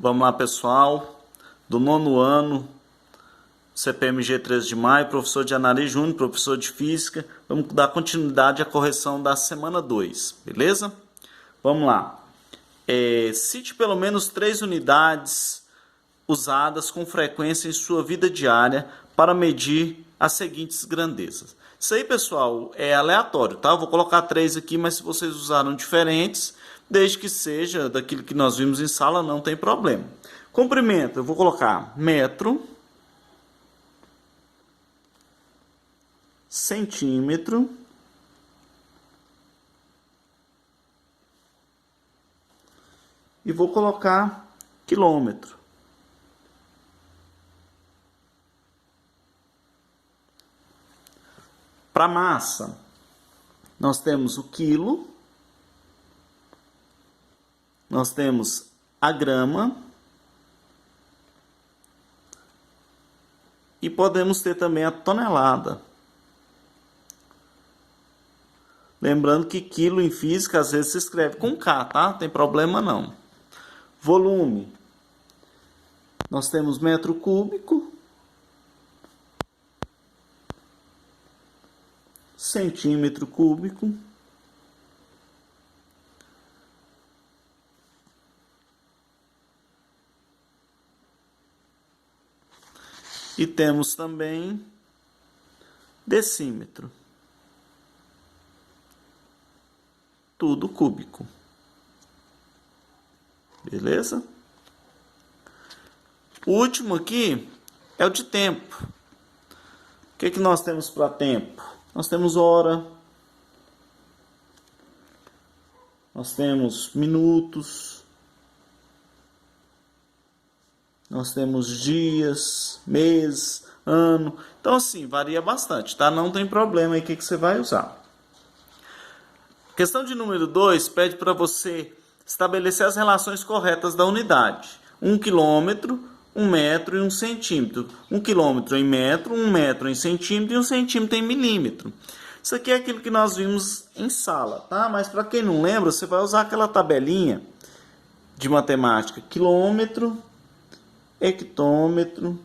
Vamos lá, pessoal, do nono ano, CPMG 13 de maio, professor de Análise Júnior, professor de Física. Vamos dar continuidade à correção da semana 2, beleza? Vamos lá. Cite pelo menos 3 unidades usadas com frequência em sua vida diária para medir as seguintes grandezas. Isso aí, pessoal, é aleatório, tá? Eu vou colocar 3 aqui, mas se vocês usaram diferentes, desde que seja daquilo que nós vimos em sala, não tem problema. Comprimento, eu vou colocar metro, centímetro, e vou colocar quilômetro. Para massa, nós temos o quilo, nós temos a grama e podemos ter também a tonelada. Lembrando que quilo em física às vezes se escreve com K, tá? Não tem problema não. Volume, nós temos metro cúbico, centímetro cúbico, e temos também decímetro, tudo cúbico, beleza? O último aqui é o de tempo. O que nós temos para tempo? Nós temos hora, nós temos minutos, nós temos dias, mês, ano. Então, assim, varia bastante, tá? Não tem problema aí o que você vai usar. Questão de número 2 pede para você estabelecer as relações corretas da unidade. 1 quilômetro, 1 metro e 1 centímetro. 1 quilômetro em metro, 1 metro em centímetro e 1 centímetro em milímetro. Isso aqui é aquilo que nós vimos em sala, tá? Mas para quem não lembra, você vai usar aquela tabelinha de matemática. Quilômetro, hectômetro,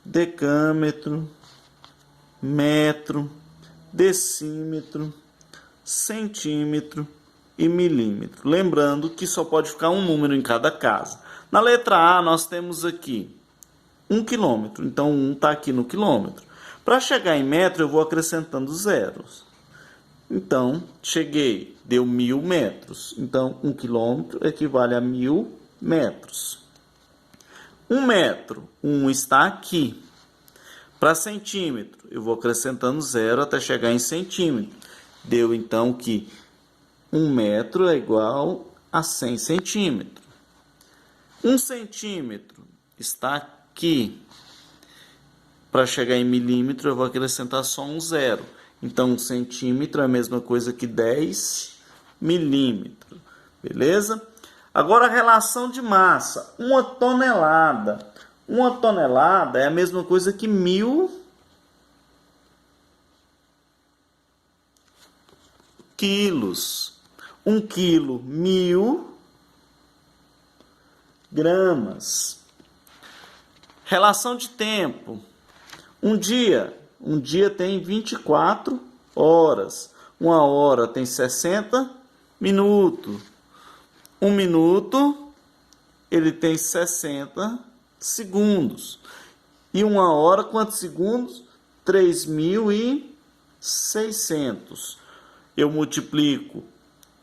decâmetro, metro, decímetro, centímetro e milímetro. Lembrando que só pode ficar um número em cada casa. Na letra A, nós temos aqui 1 quilômetro. Então, 1 está aqui no quilômetro. Para chegar em metro, eu vou acrescentando zeros. Então, cheguei, deu 1000 metros. Então, 1 quilômetro equivale a 1000 metros. 1 metro, 1 está aqui. Para centímetro, eu vou acrescentando zero até chegar em centímetro. Deu, então, que 1 metro é igual a 100 centímetros. 1 centímetro está aqui. Para chegar em milímetro, eu vou acrescentar só um zero. Então, 1 centímetro é a mesma coisa que 10 milímetros. Beleza? Agora, a relação de massa. 1 tonelada. 1 tonelada é a mesma coisa que 1000 quilos. 1 quilo, 1000 gramas. Relação de tempo. Um dia tem 24 horas. 1 hora tem 60 minutos. 1 minuto, ele tem 60 segundos. E 1 hora, quantos segundos? 3.600. Eu multiplico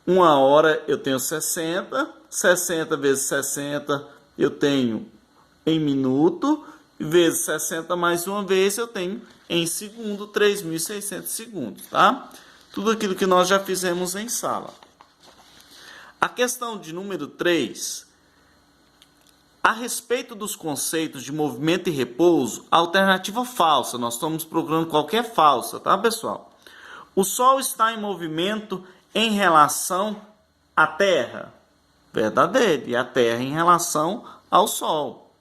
1 hora, eu tenho 60. 60 vezes 60, eu tenho em minuto. Vezes 60 mais uma vez, eu tenho em segundo, 3.600 segundos, tá? Tudo aquilo que nós já fizemos em sala. A questão de número 3. A respeito dos conceitos de movimento e repouso, alternativa falsa. Nós estamos procurando qualquer falsa, tá, pessoal? O Sol está em movimento em relação à Terra. Verdadeiro. E a Terra em relação ao Sol.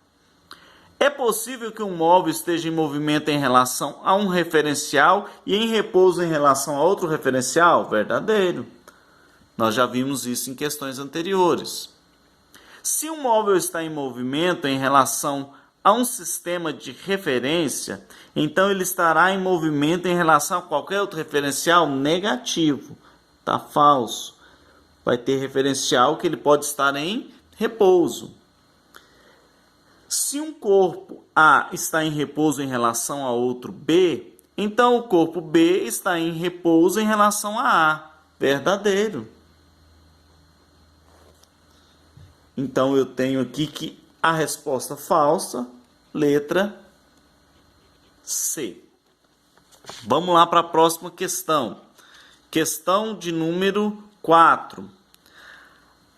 É possível que um móvel esteja em movimento em relação a um referencial e em repouso em relação a outro referencial? Verdadeiro. Nós já vimos isso em questões anteriores. Se um móvel está em movimento em relação a um sistema de referência, então ele estará em movimento em relação a qualquer outro referencial negativo. Tá falso. Vai ter referencial que ele pode estar em repouso. Se um corpo A está em repouso em relação a outro B, então o corpo B está em repouso em relação a A. Verdadeiro. Então eu tenho aqui que a resposta falsa, letra C. Vamos lá para a próxima questão. Questão de número 4.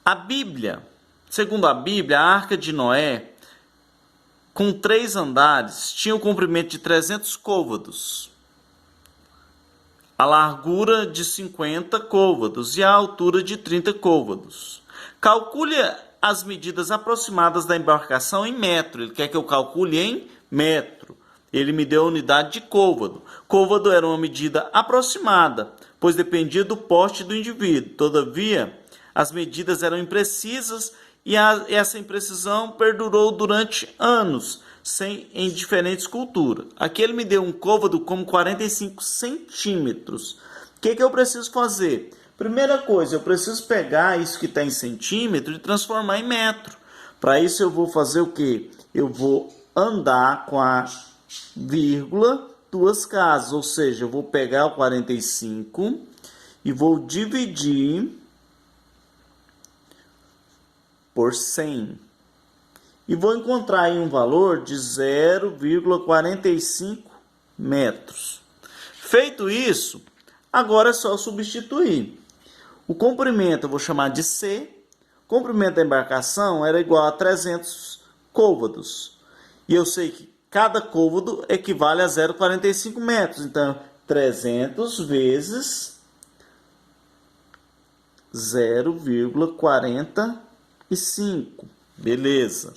A Bíblia, segundo a Bíblia, a Arca de Noé, com 3 andares, tinha o comprimento de 300 côvados, a largura de 50 côvados e a altura de 30 côvados. Calcule as medidas aproximadas da embarcação em metro. Ele quer que eu calcule em metro. Ele me deu a unidade de côvado. Côvado era uma medida aproximada, pois dependia do porte do indivíduo. Todavia, as medidas eram imprecisas e essa imprecisão perdurou durante anos em diferentes culturas. Aqui ele me deu um côvado como 45 centímetros. O que eu preciso fazer? Primeira coisa, eu preciso pegar isso que está em centímetro e transformar em metro. Para isso eu vou fazer o quê? Eu vou andar com a vírgula 2 casas, ou seja, eu vou pegar o 45 e vou dividir por 100. E vou encontrar aí um valor de 0,45 metros. Feito isso, agora é só substituir. O comprimento eu vou chamar de C. O comprimento da embarcação era igual a 300 côvados. E eu sei que cada côvado equivale a 0,45 metros. Então, 300 vezes 0,45. Beleza.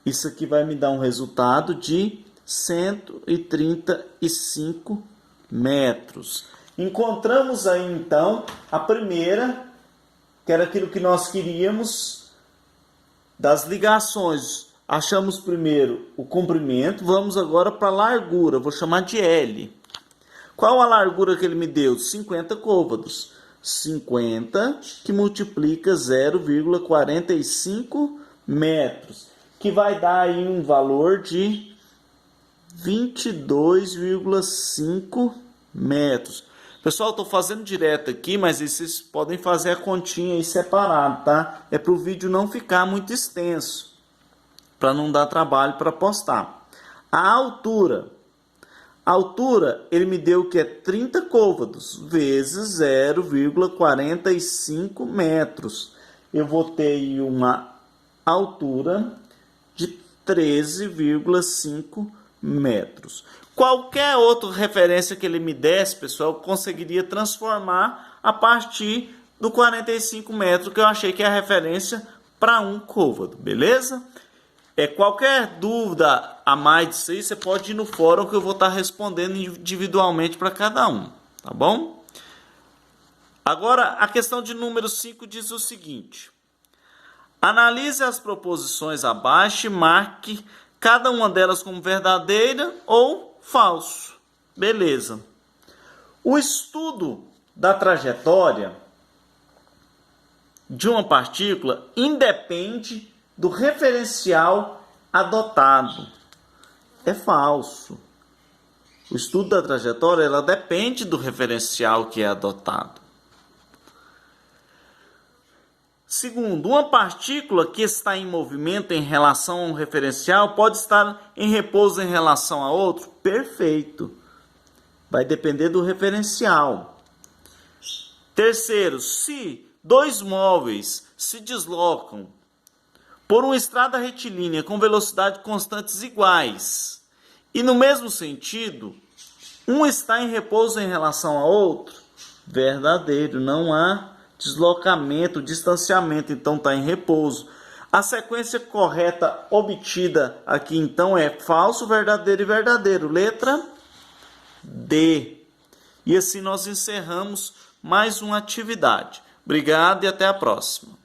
Isso aqui vai me dar um resultado de 135 metros. Encontramos aí, então, a primeira, que era aquilo que nós queríamos, das ligações. Achamos primeiro o comprimento, vamos agora para a largura, vou chamar de L. Qual a largura que ele me deu? 50 côvados. 50 que multiplica 0,45 metros, que vai dar aí um valor de 22,5 metros. Pessoal, estou fazendo direto aqui, mas vocês podem fazer a continha aí separado, tá? É para o vídeo não ficar muito extenso, para não dar trabalho para postar. A altura, ele me deu que é 30 côvados vezes 0,45 metros. Eu vou ter aí uma altura de 13,5 metros. Qualquer outra referência que ele me desse, pessoal, eu conseguiria transformar a partir do 45 metros, que eu achei que é a referência para um côvado, beleza? Qualquer dúvida a mais disso aí, você pode ir no fórum que eu vou estar respondendo individualmente para cada um, tá bom? Agora, a questão de número 5 diz o seguinte: analise as proposições abaixo e marque cada uma delas como verdadeira ou falso. Beleza. O estudo da trajetória de uma partícula independe do referencial adotado. É falso. O estudo da trajetória ela depende do referencial que é adotado. Segundo, uma partícula que está em movimento em relação a um referencial pode estar em repouso em relação a outro? Perfeito. Vai depender do referencial. Terceiro, se dois móveis se deslocam por uma estrada retilínea com velocidade constantes iguais e no mesmo sentido, um está em repouso em relação a outro? Verdadeiro, não há deslocamento, distanciamento, então está em repouso. A sequência correta obtida aqui então é falso, verdadeiro e verdadeiro. Letra D. E assim nós encerramos mais uma atividade. Obrigado e até a próxima.